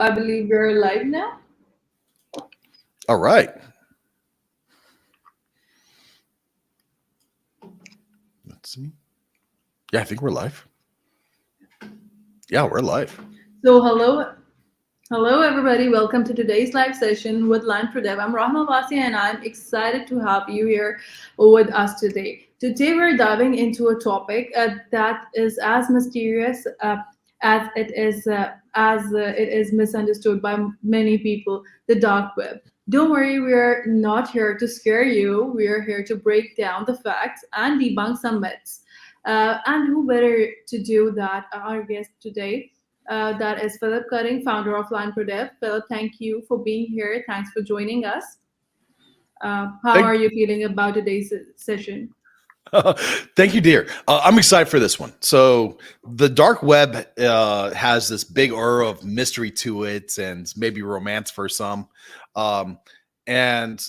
I believe we're live now. All right. Let's see. Yeah, I think we're live. Yeah, we're live. So, hello everybody. Welcome to today's live session with Line for Dev. I'm Rahima Wasti, and I'm excited to have you here with us today. Today, we're diving into a topic that is as mysterious as it is misunderstood by many people: the dark web. Don't worry, we're not here to scare you. We're here to break down the facts and debunk some myths. And who better to do that? Our guest today, that is Philip Cutting, founder of Line for Dev. Philip, thank you for being here. Thanks for joining us. How are Thank, you feeling about today's session? thank you, dear. I'm excited for this one. So, the dark web has this big aura of mystery to it, and maybe romance for some, um, and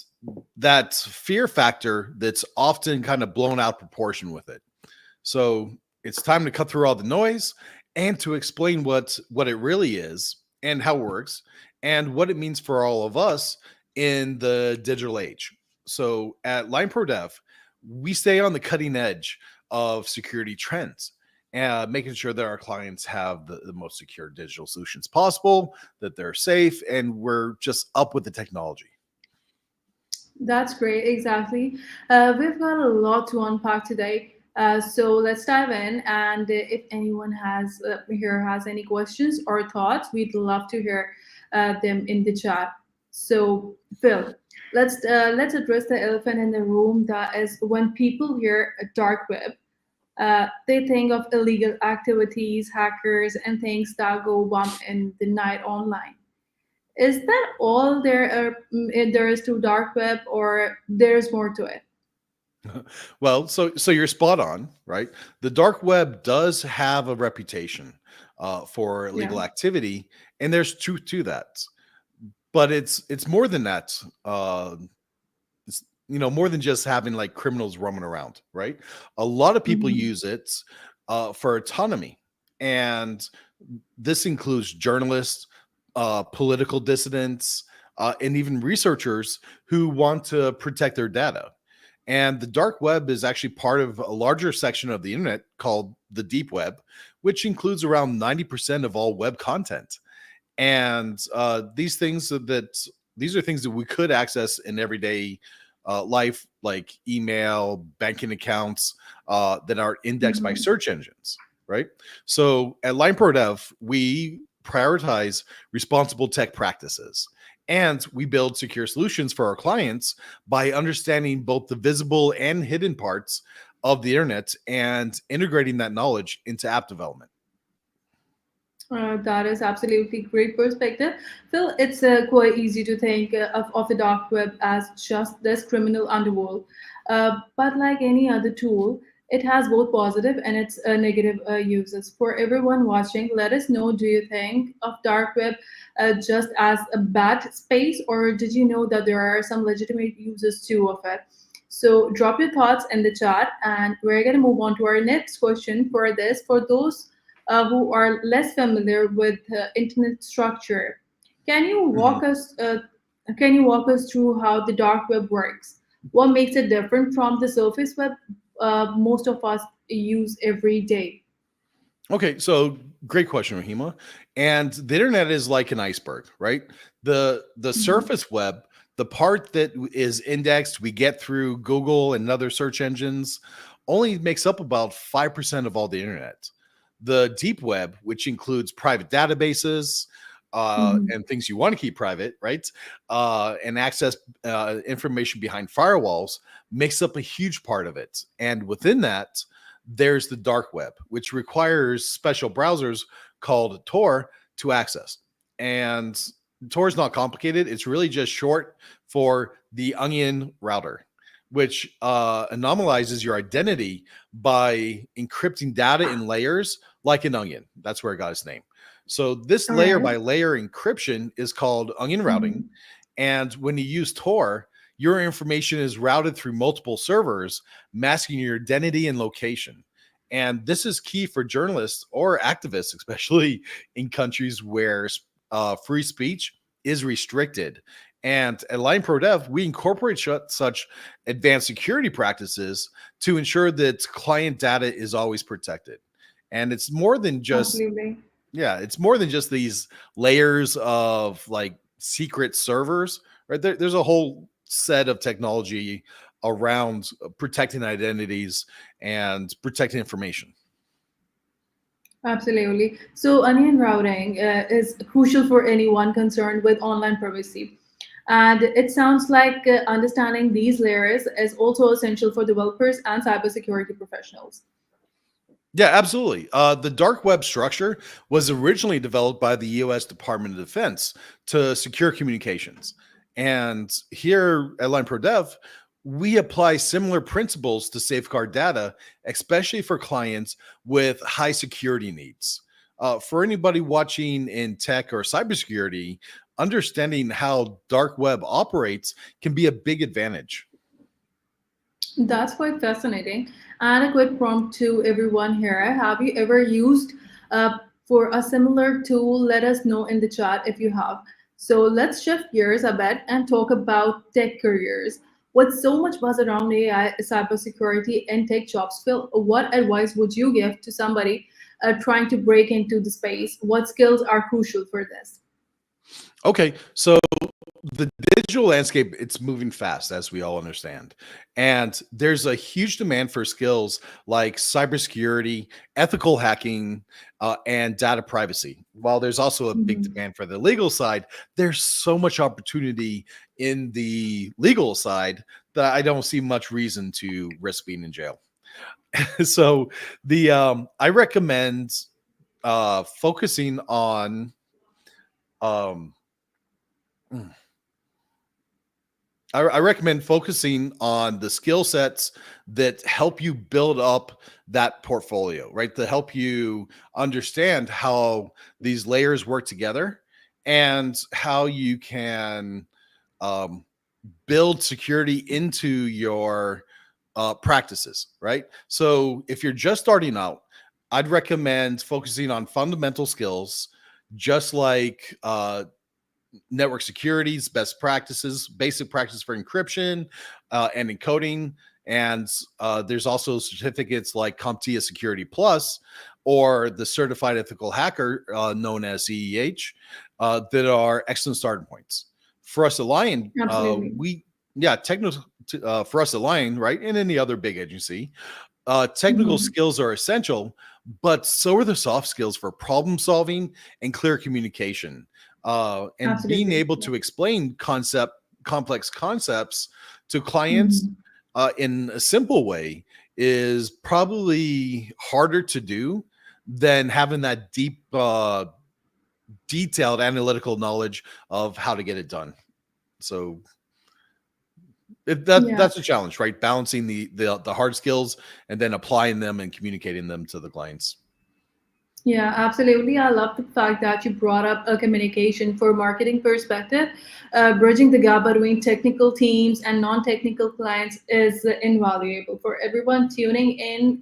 that fear factor that's often kind of blown out of proportion with it. So, it's time to cut through all the noise and to explain what it really is and how it works and what it means for all of us in the digital age. So at Line Pro Dev, we stay on the cutting edge of security trends and making sure that our clients have the most secure digital solutions possible, that they're safe, and we're just up with the technology. That's great, exactly. We've got a lot to unpack today. So let's dive in. And if anyone has any questions or thoughts, we'd love to hear them in the chat. So Phil, let's address the elephant in the room. That is, when people hear a dark web, they think of illegal activities, hackers, and things that go bump in the night online. Is that all there is to dark web, or there's more to it? Well, so you're spot on, right? The dark web does have a reputation for Yeah. illegal activity, and there's truth to that. But it's more than that. It's, more than just having like criminals roaming around, right? A lot of people Mhm. use it for autonomy, and this includes journalists, political dissidents, and even researchers who want to protect their data. And the dark web is actually part of a larger section of the internet called the deep web, which includes around 90% of all web content. And these are things that we could access in everyday life, like email, banking accounts that are indexed by Mhm. search engines, right? So at LineProDev, we prioritize responsible tech practices. And we build secure solutions for our clients by understanding both the visible and hidden parts of the internet and integrating that knowledge into app development. That is absolutely great perspective. Phil, it's quite easy to think of the dark web as just this criminal underworld. But like any other tool, it has both positive and its negative uses. For everyone watching, let us know, do you think of dark web just as a bad space, or did you know that there are some legitimate uses too of it? So drop your thoughts in the chat, and we're going to move on to our next question for this. For those who are less familiar with internet structure. Can you Mhm. walk us can you walk us through how the dark web works? What makes it different from the surface web most of us use every day? Okay, so great question, Rahima. And the internet is like an iceberg, right? The Mhm. surface web, the part that is indexed, we get through Google and other search engines, only makes up about 5% of all the internet. The deep web, which includes private databases Mhm. and things you want to keep private, right? And access information behind firewalls, makes up a huge part of it. And within that, there's the dark web, which requires special browsers called Tor to access. And Tor is not complicated. It's really just short for the onion router, which anomalizes your identity by encrypting data in layers like an onion. That's where it got its name. So this All layer right. by layer encryption is called onion routing. Mhm. And when you use Tor, your information is routed through multiple servers, masking your identity and location. And this is key for journalists or activists, especially in countries where free speech is restricted. And at Line Pro Dev, we incorporate such advanced security practices to ensure that client data is always protected. And it's more than just, Absolutely. yeah, it's more than just these layers of like secret servers, right? There's a whole set of technology around protecting identities and protecting information. Absolutely. So, onion routing is crucial for anyone concerned with online privacy. And it sounds like understanding these layers is also essential for developers and cybersecurity professionals. Yeah, absolutely. The dark web structure was originally developed by the U.S. Department of Defense to secure communications. And here at Line Pro Dev, we apply similar principles to safeguard data, especially for clients with high security needs. For anybody watching in tech or cybersecurity, understanding how dark web operates can be a big advantage. That's quite fascinating. And a quick prompt to everyone here. Have you ever used for a similar tool? Let us know in the chat if you have. So let's shift gears a bit and talk about tech careers. With so much buzz around AI, cybersecurity, and tech jobs, Phil, what advice would you give to somebody trying to break into the space? What skills are crucial for this? Okay, so the digital landscape, it's moving fast, as we all understand, and there's a huge demand for skills like cybersecurity, ethical hacking, and data privacy. While there's also a big Mhm. demand for the legal side, there's so much opportunity in the legal side that I don't see much reason to risk being in jail. So the I recommend focusing on um, I recommend focusing on the skill sets that help you build up that portfolio, right? To help you understand how these layers work together and how you can um, build security into your practices, right? So if you're just starting out, I'd recommend focusing on fundamental skills, just like network securities, best practices, basic practice for encryption and encoding. And there's also certificates like CompTIA Security Plus or the Certified Ethical Hacker, known as CEH, that are excellent starting points. For us at Lion, Absolutely. technical for us at Lion, right, and any other big agency, technical Mhm. skills are essential, but so are the soft skills for problem solving and clear communication. And being Absolutely. able Yeah. to explain complex concepts to clients Mhm. in a simple way is probably harder to do than having that deep, detailed analytical knowledge of how to get it done. So Yeah. that's a challenge, right? Balancing the hard skills and then applying them and communicating them to the clients. Yeah, absolutely. I love the fact that you brought up a communication for marketing perspective. Bridging the gap between technical teams and non-technical clients is invaluable for everyone tuning in.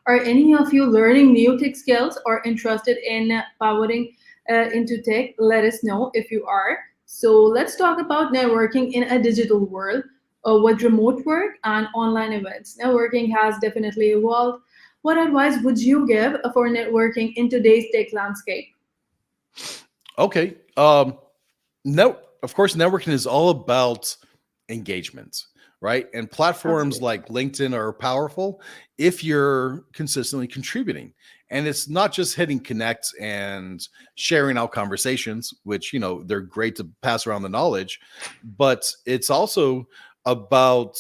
Are any of you learning new tech skills or interested in pivoting into tech? Let us know if you are. So let's talk about networking in a digital world. With remote work and online events, networking has definitely evolved. What advice would you give for networking in today's tech landscape? Okay. No, of course, networking is all about engagement, right? And platforms Absolutely. like LinkedIn are powerful if you're consistently contributing. And it's not just hitting connect and sharing out conversations, which, they're great to pass around the knowledge, but it's also about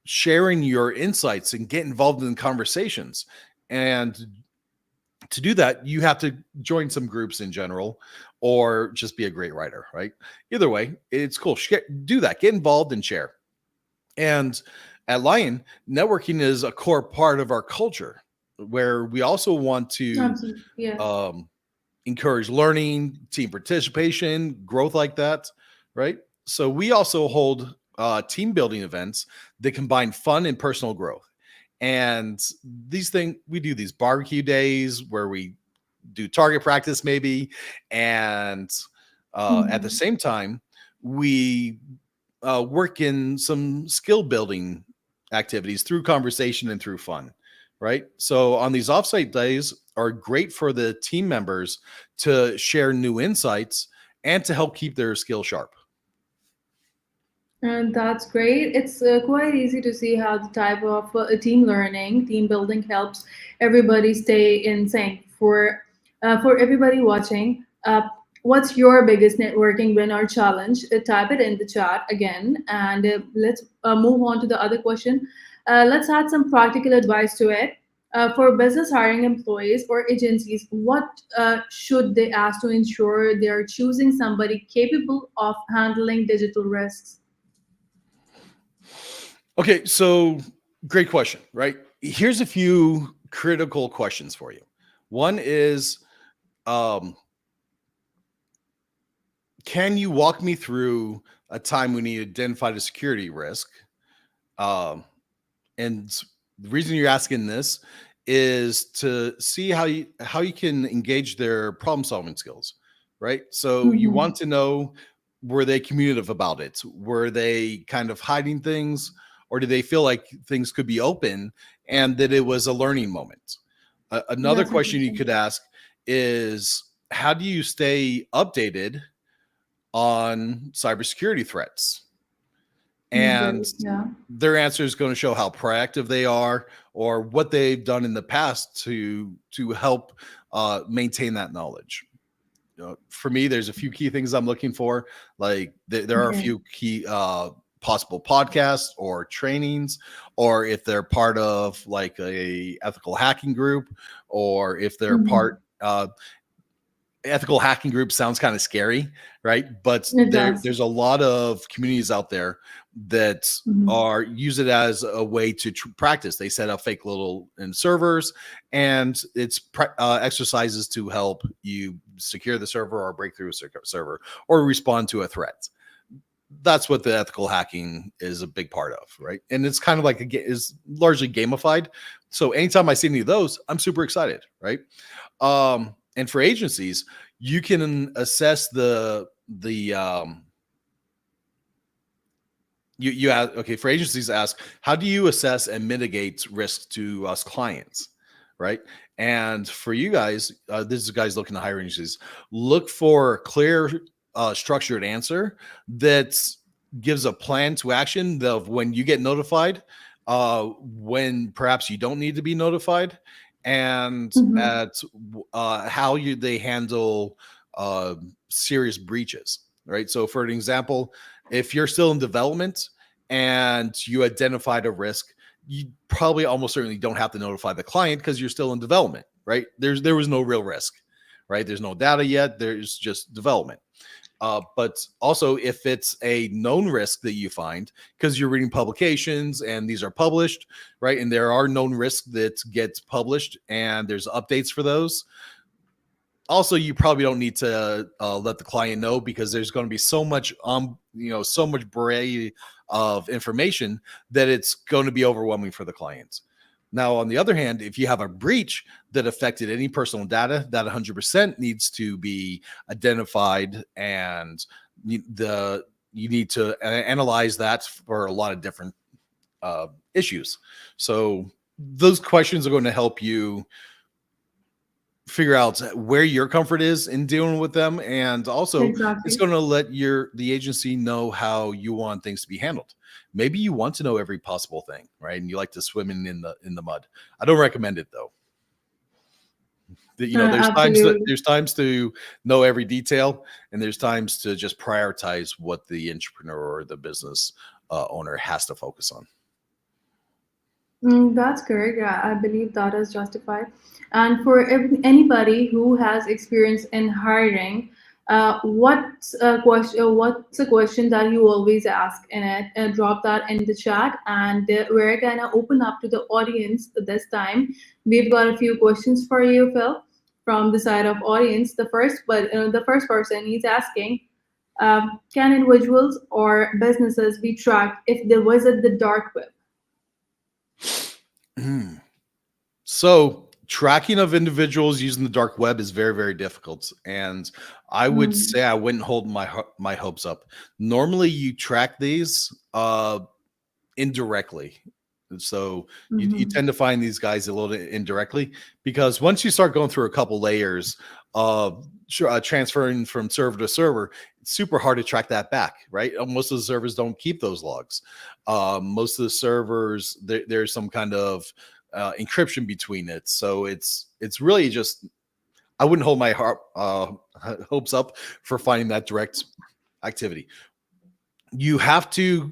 sharing your insights and get involved in conversations. And to do that, you have to join some groups in general or just be a great writer, right? Either way, it's cool. Do that, get involved and share. And at Lion, networking is a core part of our culture where we also want to Absolutely. Yeah. um, encourage learning, team participation, growth like that, right? So we also hold team building events that combine fun and personal growth. And we do these barbecue days where we do target practice maybe, and at the Mhm. same time, we work in some skill building activities through conversation and through fun, right? So on these offsite days are great for the team members to share new insights and to help keep their skill sharp. And that's great. It's quite easy to see how the type of team learning, team building helps everybody stay in sync. For everybody watching, what's your biggest networking win or challenge? Type it in the chat again, and let's move on to the other question. Let's add some practical advice to it. For business hiring employees or agencies, what should they ask to ensure they are choosing somebody capable of handling digital risks? Okay, so great question, right? Here's a few critical questions for you. One is, um, can you walk me through a time when you identified a security risk? Um, and the reason you're asking this is to see how you can engage their problem solving skills, right? So you Mhm. want to know, were they communicative about it? Were they kind of hiding things, or did they feel like things could be open and that it was a learning moment? Another That's question you interesting. could ask is, how do you stay updated on cybersecurity threats? And Great. Yeah. their answer is going to show how proactive they are or what they've done in the past to help maintain that knowledge. For me, there's a few key things I'm looking for. Like there are a Okay. few key possible podcasts or trainings, or if they're part of like a ethical hacking group, or if they're Hmm. part ethical hacking group sounds kind of scary, right? But It does. there's a lot of communities out there that Hmm. are use it as a way to practice. They set up fake little in servers, and it's exercises to help you secure the server or break through a server or respond to a threat. That's what the ethical hacking is a big part of, right? And it's kind of like is largely gamified. So anytime I see any of those, I'm super excited, right? And for agencies, you can assess the you ask, okay, for agencies ask, how do you assess and mitigate risks to us clients, right? And for you guys, this is guys looking to hire agencies, look for a clear structured answer that gives a plan to action of when you get notified, when perhaps you don't need to be notified, and Hmm. at how you they handle uh, serious breaches, right? So for an example, if you're still in development and you identified a risk, you probably almost certainly don't have to notify the client because you're still in development, right? There was no real risk, right? There's no data yet. There's just development. But also, if it's a known risk that you find because you're reading publications and these are published, right? And there are known risks that get published and there's updates for those. Also, you probably don't need to let the client know because there's going to be so much so much array of information that it's going to be overwhelming for the clients. Now, on the other hand, if you have a breach that affected any personal data, that 100% needs to be identified, and the you need to analyze that for a lot of different issues. So those questions are going to help you figure out where your comfort is in dealing with them, and also it's Exactly. going to let the agency know how you want things to be handled. Maybe you want to know every possible thing, right? And you like to swim in the mud. I don't recommend it though. Absolutely. There's times to know every detail, and there's times to just prioritize what the entrepreneur or the business owner has to focus on. That's correct. Yeah, I believe that is justified. And for anybody who has experience in hiring, what's a question that you always ask in it? Drop that in the chat, and we're gonna open up to the audience this time. We've got a few questions for you, Phil, from the side of audience. The first person he's asking. Can individuals or businesses be tracked if they visit the dark web? Mm. So tracking of individuals using the dark web is very, very difficult, and I would Mm-hmm. say I wouldn't hold my hopes up. Normally, you track these indirectly. So you Mm-hmm. tend to find these guys a little bit indirectly, because once you start going through a couple layers of transferring from server to server, it's super hard to track that back, right? Most of the servers don't keep those logs. Most of the servers, there's some kind of encryption between it. So it's really just, I wouldn't hold my hopes up for finding that direct activity. You have to,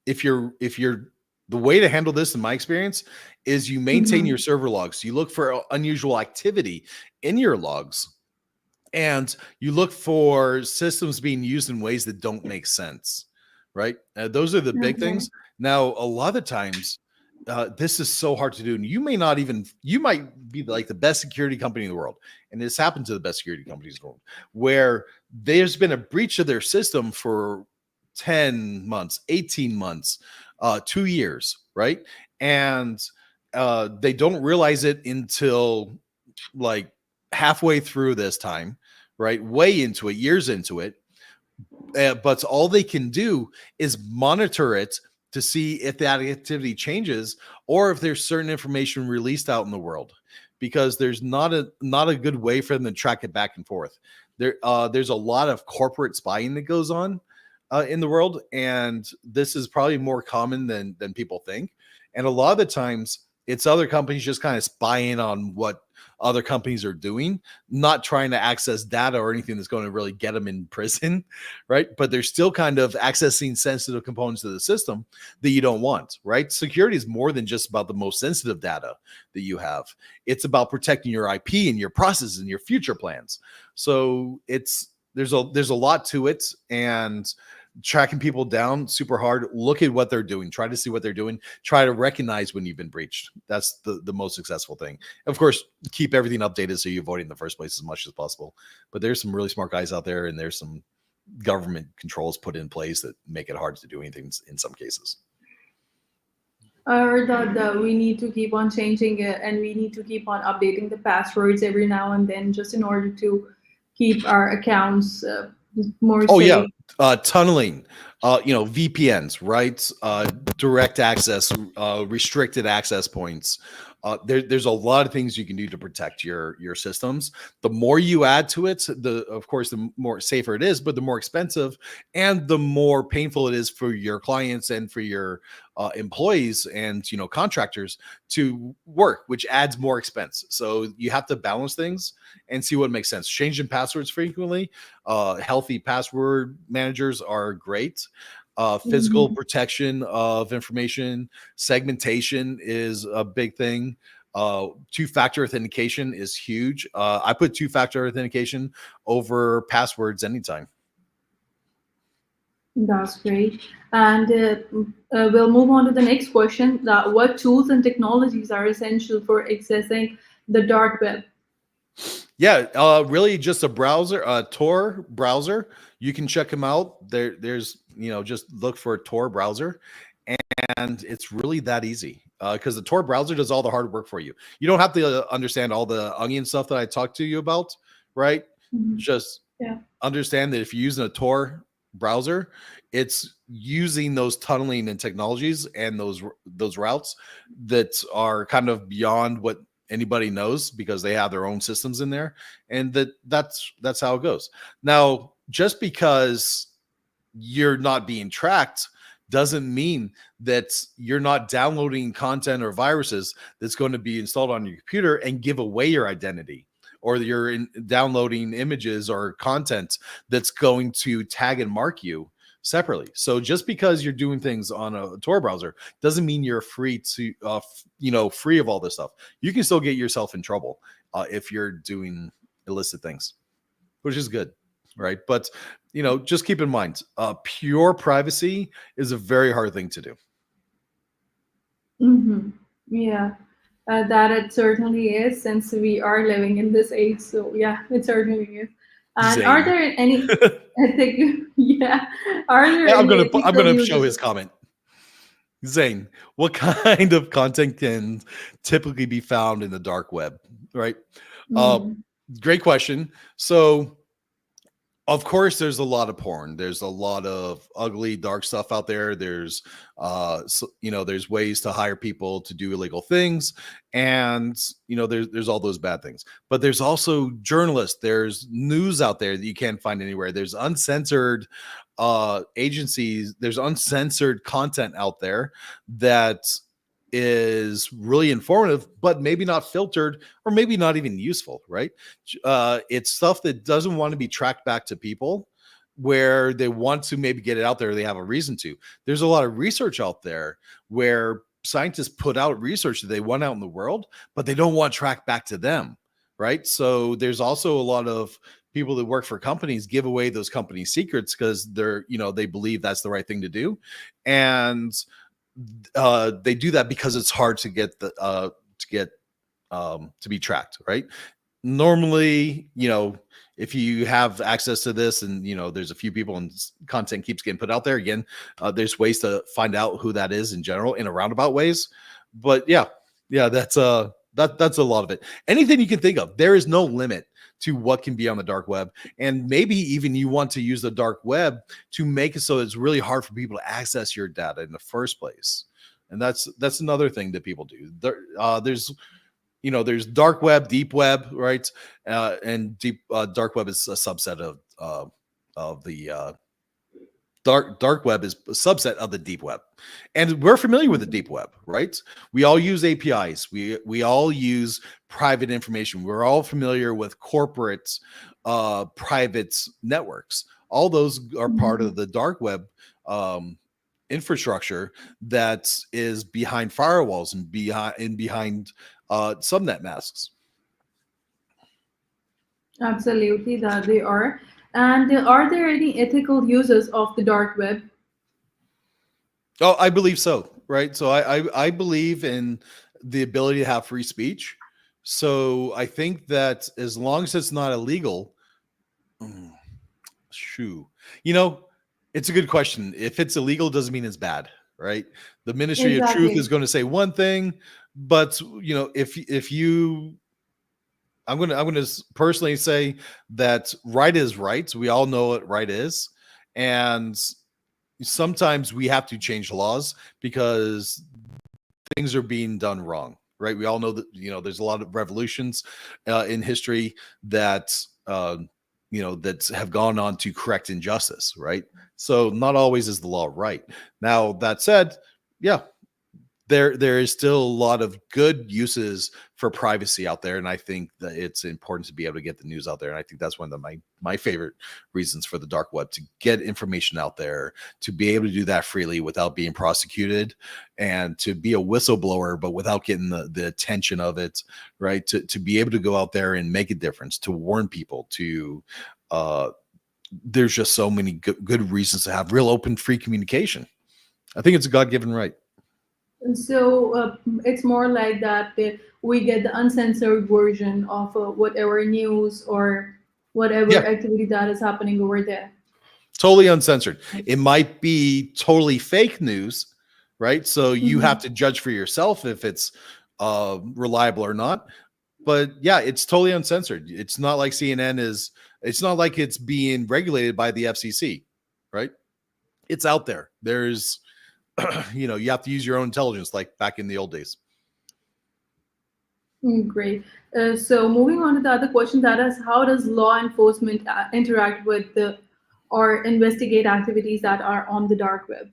if you're the way to handle this in my experience is you maintain Mm-hmm. your server logs. You look for unusual activity in your logs, and you look for systems being used in ways that don't make sense, right? Those are the big Okay. things. Now, a lot of times, this is so hard to do, and you might be like the best security company in the world, and this happened to the best security companies in the world, where there's been a breach of their system for 10 months, 18 months, 2 years, right? And they don't realize it until like halfway through this time, right? Way into it, years into it. But all they can do is monitor it to see if that activity changes or if there's certain information released out in the world, because there's not a good way for them to track it back and forth. There's a lot of corporate spying that goes on in the world, and this is probably more common than people think. And a lot of the times, it's other companies just kind of spying on what other companies are doing, not trying to access data or anything that's going to really get them in prison, right? But they're still kind of accessing sensitive components of the system that you don't want, right? Security is more than just about the most sensitive data that you have. It's about protecting your IP and your processes and your future plans. So there's a lot to it, and tracking people down super hard. Look at what they're doing, try to see what they're doing, try to recognize when you've been breached. That's the most successful thing. Of course, keep everything updated so you avoid it in the first place as much as possible. But there's some really smart guys out there, and there's some government controls put in place that make it hard to do anything in some cases. I heard that we need to keep on changing it and we need to keep on updating the passwords every now and then just in order to keep our accounts more Oh yeah, safe. tunneling, VPNs, right? Direct access, restricted access points. There's a lot of things you can do to protect your systems. The more you add to it, of course, the more safer it is, but the more expensive and the more painful it is for your clients and for your employees and contractors to work, which adds more expense. So you have to balance things and see what makes sense. Changing passwords frequently, healthy password managers are great. Physical Hmm. protection of information, segmentation is a big thing. Two-factor authentication is huge. I put two-factor authentication over passwords anytime. That's great. And we'll move on to the next question. That what tools and technologies are essential for accessing the dark web? Yeah, really just a browser, a Tor browser. You can check them out. There's just look for a Tor browser, and it's really that easy because the Tor browser does all the hard work for you. You don't have to understand all the onion stuff that I talked to you about, right? Mhm. Just Yeah. understand that if you're using a Tor browser, it's using those tunneling and technologies and those routes that are kind of beyond what anybody knows because they have their own systems in there, and that's how it goes. Now, just because you're not being tracked doesn't mean that you're not downloading content or viruses that's going to be installed on your computer and give away your identity, or you're downloading images or content that's going to tag and mark you separately. So just because you're doing things on a Tor browser doesn't mean you're free to free of all this stuff. You can still get yourself in trouble if you're doing illicit things, which is good, right? But just keep in mind, pure privacy is a very hard thing to do. Hmm. Yeah. That it certainly is, since we are living in this age. So yeah, it certainly is. And are Zane. there any ethic? Yeah. Are there I'm any gonna I'm ethical gonna show uses? his comment. Zane, what kind of content can typically be found in the dark web? Right. Uh, Mm, Great question. So of course there's a lot of porn, there's a lot of ugly dark stuff out there, there's there's ways to hire people to do illegal things, and there's all those bad things, but there's also journalists, there's news out there that you can't find anywhere, there's uncensored agencies, there's uncensored content out there that is really informative but maybe not filtered or maybe not even useful, right? It's stuff that doesn't want to be tracked back to people, where they want to maybe get it out there, they have a reason to. There's a lot of research out there where scientists put out research that they want out in the world, but they don't want tracked back to them, right? So there's also a lot of people that work for companies give away those company secrets because they believe that's the right thing to do, and they do that because it's hard to get to be tracked, right? Normally, if you have access to this and there's a few people and content keeps getting put out there again, there's ways to find out who that is in general in a roundabout ways. But yeah, that's a lot of it. Anything you can think of, there is no limit to what can be on the dark web, and maybe even you want to use the dark web to make it so it's really hard for people to access your data in the first place. And that's another thing that people do. There's dark web, deep web, right? And deep dark web is a subset of the dark web is a subset of the deep web, and we're familiar with the deep web, right? We all use APIs. We all use private information. We're all familiar with corporate private networks. All those are part mhm. of the dark web infrastructure that is behind firewalls and behind subnet masks. Absolutely, that they are. And are there any ethical uses of the dark web? Oh, I believe so. Right. So I believe in the ability to have free speech. So I think that as long as it's not illegal, mm, shoo, you know, it's a good question. If it's illegal, doesn't mean it's bad, right? The Ministry of Truth is Exactly. going to say one thing, but if you, I'm gonna personally say that right is right. We all know what right is, and sometimes we have to change laws because things are being done wrong, right? We all know that there's a lot of revolutions in history that that have gone on to correct injustice, right? So not always is the law right. Now that said, yeah, there is still a lot of good uses for privacy out there, and I think that it's important to be able to get the news out there, and I think that's one of my favorite reasons for the dark web, to get information out there, to be able to do that freely without being prosecuted, and to be a whistleblower but without getting the attention of it, right? To be able to go out there and make a difference, to warn people, to uh there's just so many good reasons to have real open free communication. I think it's a god-given right. So it's more like that we get the uncensored version of whatever news or Yeah, whatever activity that is happening over there. totally uncensored. It might be totally fake news, right? So you have Mhm. to judge for yourself if it's reliable or not. But yeah, it's totally uncensored. It's not like CNN is. It's not like it's being regulated by the FCC, right? It's out there. There's, you have to use your own intelligence, like back in the old days. Great. So moving on to the other question, that is, how does law enforcement interact with the or investigate activities that are on the dark web?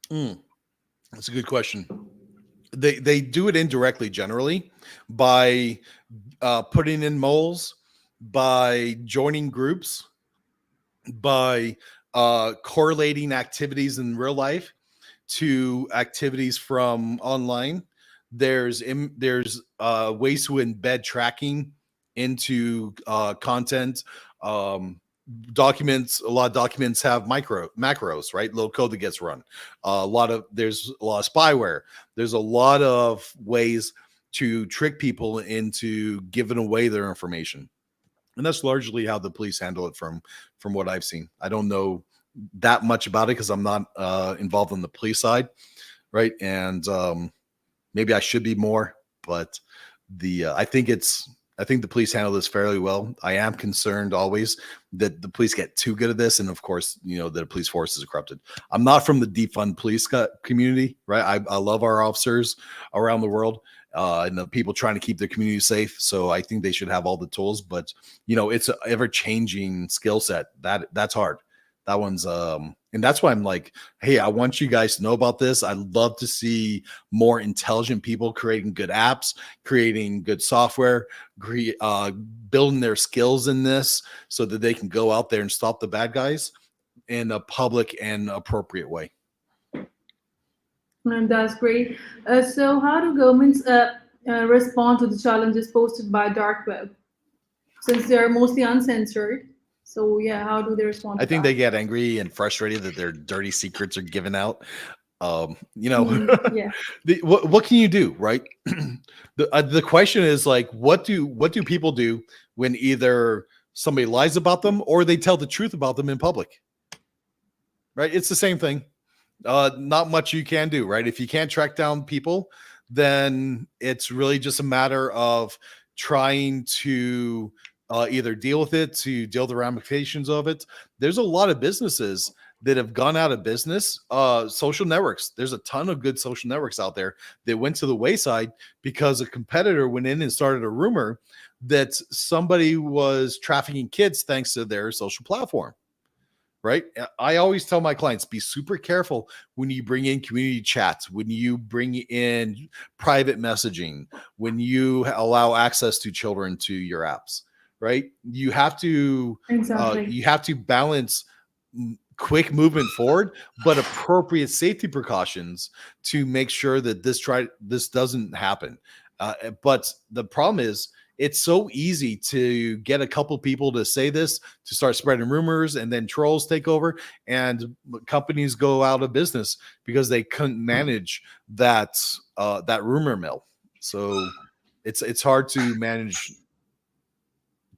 Mm, that's a good question. They do it indirectly, generally, by putting in moles, by joining groups, by correlating activities in real life to activities from online. There's ways to embed tracking into content. Um, Documents, a lot of documents have macros, right? Little code that gets run. There's a lot of spyware. There's a lot of ways to trick people into giving away their information, and that's largely how the police handle it from what I've seen. I don't know that much about it because I'm not involved on the police side, right? And maybe I should be more, but I think the police handle this fairly well. I am concerned always that the police get too good at this, and of course, the police force is corrupted. I'm not from the defund police community, right? I love our officers around the world. And the people trying to keep their community safe. So I think they should have all the tools, but it's an ever changing skill set. That's hard. That one's and that's why I'm like, hey, I want you guys to know about this. I'd love to see more intelligent people creating good apps, creating good software, building their skills in this so that they can go out there and stop the bad guys in a public and appropriate way. And that's great. So, how do governments respond to the challenges posted by dark web, since they are mostly uncensored? So, yeah, how do they respond I to think that? they get angry and frustrated that their dirty secrets are given out. Yeah, What can you do, right? The question is like, what do people do when either somebody lies about them or they tell the truth about them in public? Right? It's the same thing. Not much you can do, right? If you can't track down people, then it's really just a matter of trying to either deal with it, to deal with the ramifications of it. There's a lot of businesses that have gone out of business. Social networks, there's a ton of good social networks out there that went to the wayside because a competitor went in and started a rumor that somebody was trafficking kids thanks to their social platform. Right. I always tell my clients, be super careful when you bring in community chats, when you bring in private messaging, when you allow access to children to your apps. Right. exactly. You have to balance quick movement forward, but appropriate safety precautions to make sure that this doesn't happen. But the problem is, it's so easy to get a couple people to say this, to start spreading rumors, and then trolls take over, and companies go out of business because they couldn't manage that rumor mill. So it's hard to manage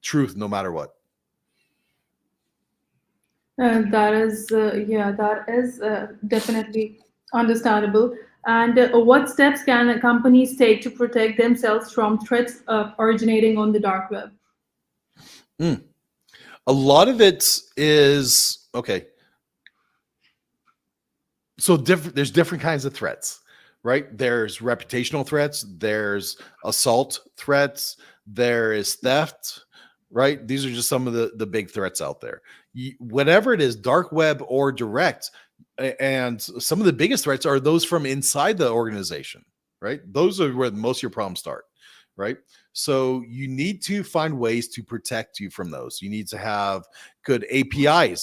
truth no matter what. That is, yeah, that is definitely understandable. And what steps can companies take to protect themselves from threats originating on the dark web? Mm. A lot of it is okay. So there's different kinds of threats, right? There's reputational threats, there's assault threats, there is theft, right? These are just some of the big threats out there. Whatever it is, dark web or direct, and some of the biggest threats are those from inside the organization, right? Those are where most of your problems start, right? So you need to find ways to protect you from those. You need to have good API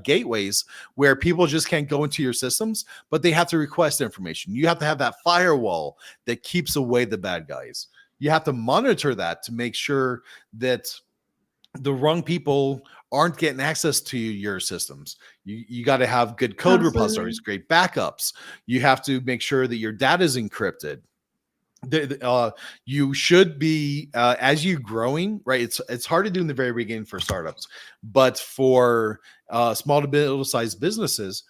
gateways where people just can't go into your systems, but they have to request information. You have to have that firewall that keeps away the bad guys. You have to monitor that to make sure that the wrong people aren't getting access to your systems. You got to have good code Absolutely. repositories, great backups. You have to make sure that your data is encrypted. You should be as you growing, right? It's hard to do in the very beginning for startups, but for small to middle-sized businesses,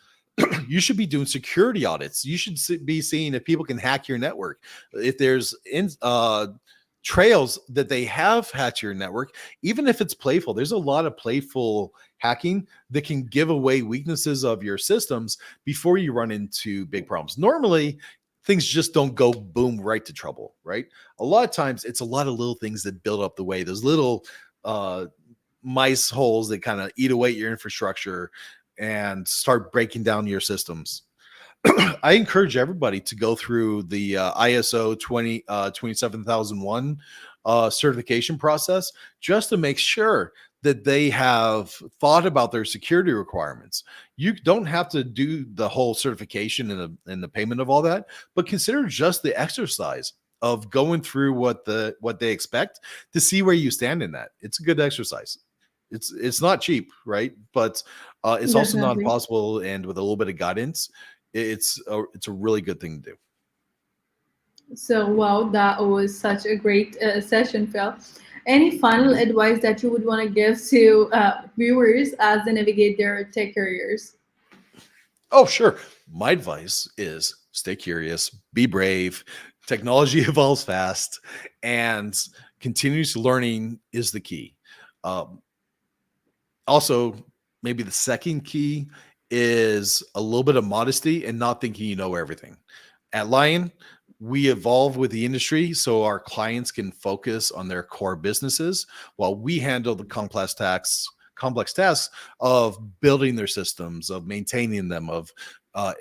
you should be doing security audits. You should be seeing if people can hack your network, if there's trails that they have hacked your network, even if it's playful. There's a lot of playful hacking that can give away weaknesses of your systems before you run into big problems. Normally, things just don't go boom right to trouble, right? A lot of times it's a lot of little things that build up the way. Those little mice holes that kind of eat away at your infrastructure and start breaking down your systems. I encourage everybody to go through the ISO 27001 certification process just to make sure that they have thought about their security requirements. You don't have to do the whole certification and the payment of all that, but consider just the exercise of going through what they expect to see where you stand in that. It's a good exercise. It's not cheap, right? But it's also not Definitely. impossible, and with a little bit of guidance, it's a really good thing to do. So, wow, that was such a great session, Phil. Any final advice that you would want to give to viewers as they navigate their tech careers? Oh, sure. My advice is stay curious, be brave. Technology evolves fast, and continuous learning is the key. Um, Also, maybe the second key is a little bit of modesty and not thinking you know everything. At Lion, we evolve with the industry so our clients can focus on their core businesses while we handle the complex tasks of building their systems, of maintaining them, of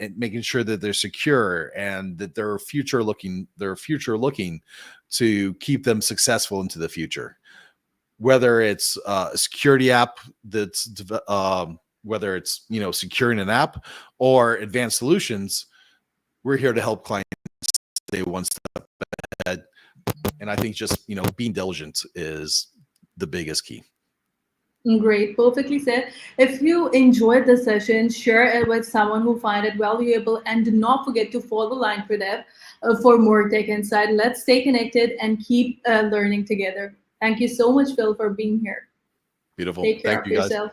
and making sure that they're secure and that they're future looking to keep them successful into the future, whether it's a security app whether it's securing an app or advanced solutions. We're here to help clients stay one step ahead. And I think just being diligent is the biggest key. Great, perfectly said. If you enjoyed the session, share it with someone who find it valuable, and do not forget to follow Line for Dev for more tech insight. Let's stay connected and keep learning together. Thank you so much, Phil, for being here. Beautiful. Take care Thank of you, guys. yourself.